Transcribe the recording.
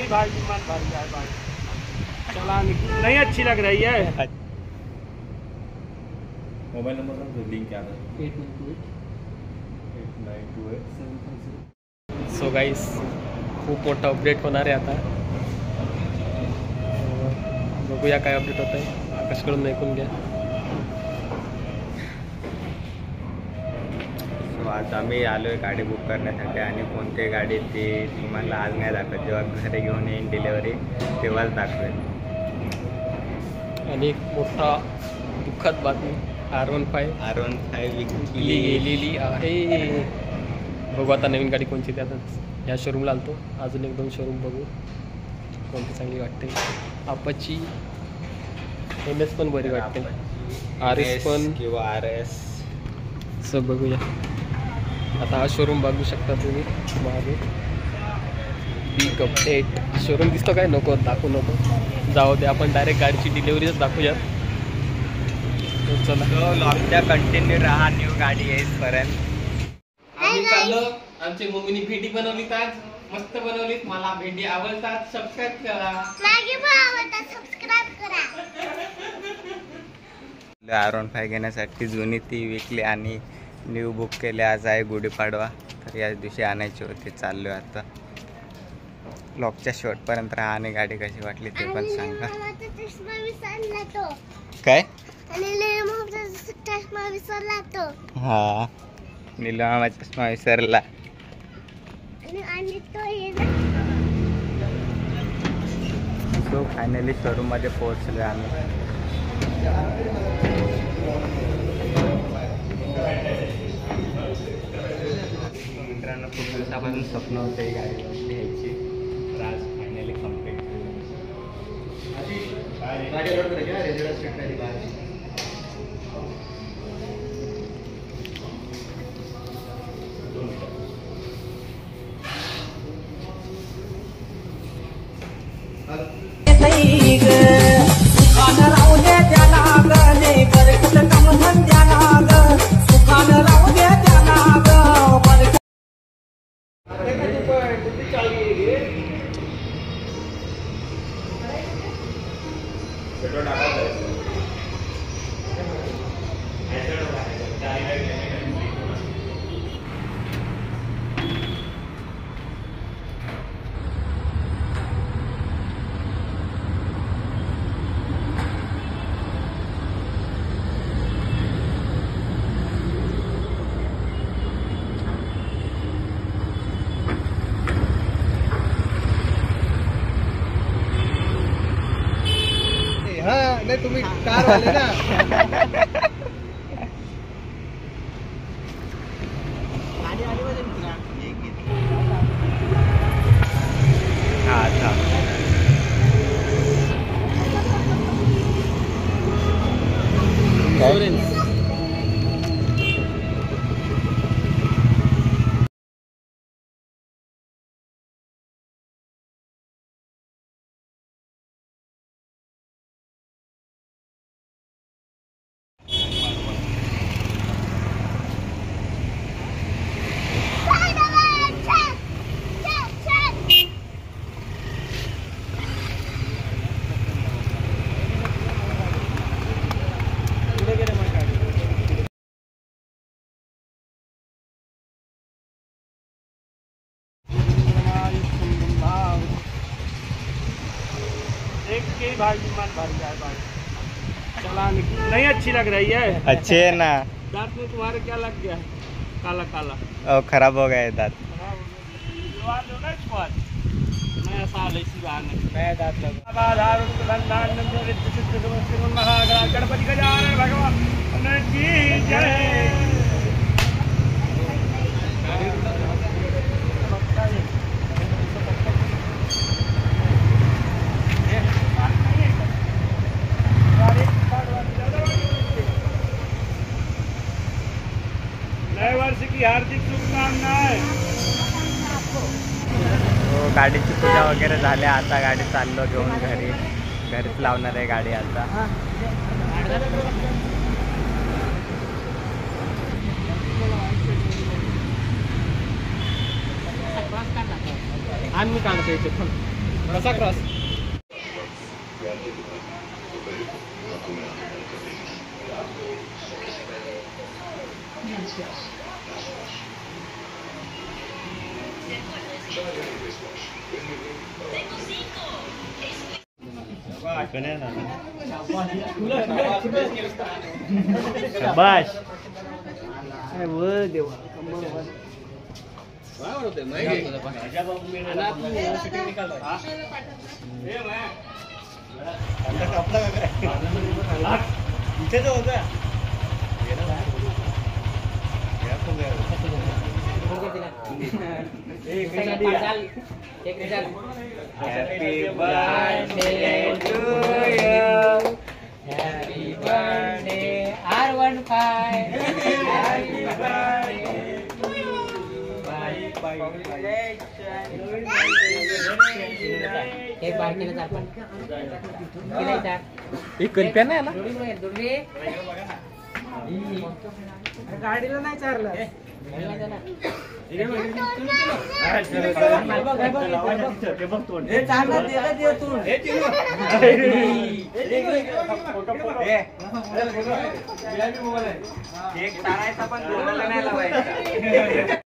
भाई मन भर जाए भाई, चलाने नहीं अच्छी लग रही है। मोबाईल नंबर लिंक क्या 8928. सो गाईस खूप मोठा अपडेट होणार आहे आता, बघूया काय अपडेट होत आहे, आकाशकडून ऐकून घ्या. आज आम्ही आलो आहे गाडी बुक करण्यासाठी आणि कोणती गाडी ते तुम्हाला आज नाही दाखवत, जेव्हा घरी घेऊन येईन डिलेवरी तेव्हाच दाखवेल. आणि एक मोठा दुःखद बातमी, R15 विकली गेलेली आहे. बघू आता नवीन गाडी कोणती, त्यातच ह्या शोरूमला आलतो, अजून 1-2 शोरूम बघू कोणती चांगली वाटते. अपाची MS पण बरी वाटते, RS पण किंवा RS सब बघूया. आता हा शोरूम बघू शकता तुम्ही मागे, बिग अपडेट शोरूम दिसतो काय, नको दाखवू नको, जाऊ दे आपण डायरेक्ट गाडीची डिलिव्हरीच दाखवूयात. चला लॉकच्या कंटिन्यू राहा न्यू गाडी येईपर्यंत. आम्ही चाललो, आमची मम्मीने भेंडी बनवली, आज मस्त बनवलीत, मला भेंडी आवडतात. सबस्क्राईब करा, R15 घेण्यासाठी जुनी ती विकली आणि न्यू बुक केले. आज आहे गुढीपाडवा, तर याच दिवशी आणायची होती. चाललो आता लॉकच्या शेवटपर्यंत राहा आणि गाडी कशी वाटली ते पण सांगा. काय हा नीलमा चष्मा विसरला. सो फायनली शोरूम मध्ये पोहोचलो आम्ही. मित्रांनो खूप दिवसापासून स्वप्न होतं ही गाडी घ्यायची, तर आज फायनली कम्प्लीट नाही तुम्ही कार वाले ना. के भाई मन भर जाए भाई, चलाने नहीं अच्छी लग रही है. अच्छे है ना. दांत में तुम्हारे क्या लग गया, काला काला खराब हो गए दांत. नया साल इसी बहाने नया दांत लगा. गणपति गजानन भगवान की जय. नए वर्ष की हार्दिक शुभकामनाएं. गाडीची पूजा वगैरे झाल्या, आता गाडी चाललो घेऊन घरीच लावणार आहे गाडी आता. आम्ही काढतो इथे पण कसा क्रॉस शाबाश देवा इथे जो होता happy birthday to you happy birthday R15 happy birthday to एक बार केलं आपण एक कल्प्या नाही आला गाडीला नाही चारलं एक चारायचा पण दोघांना नाही लावायचा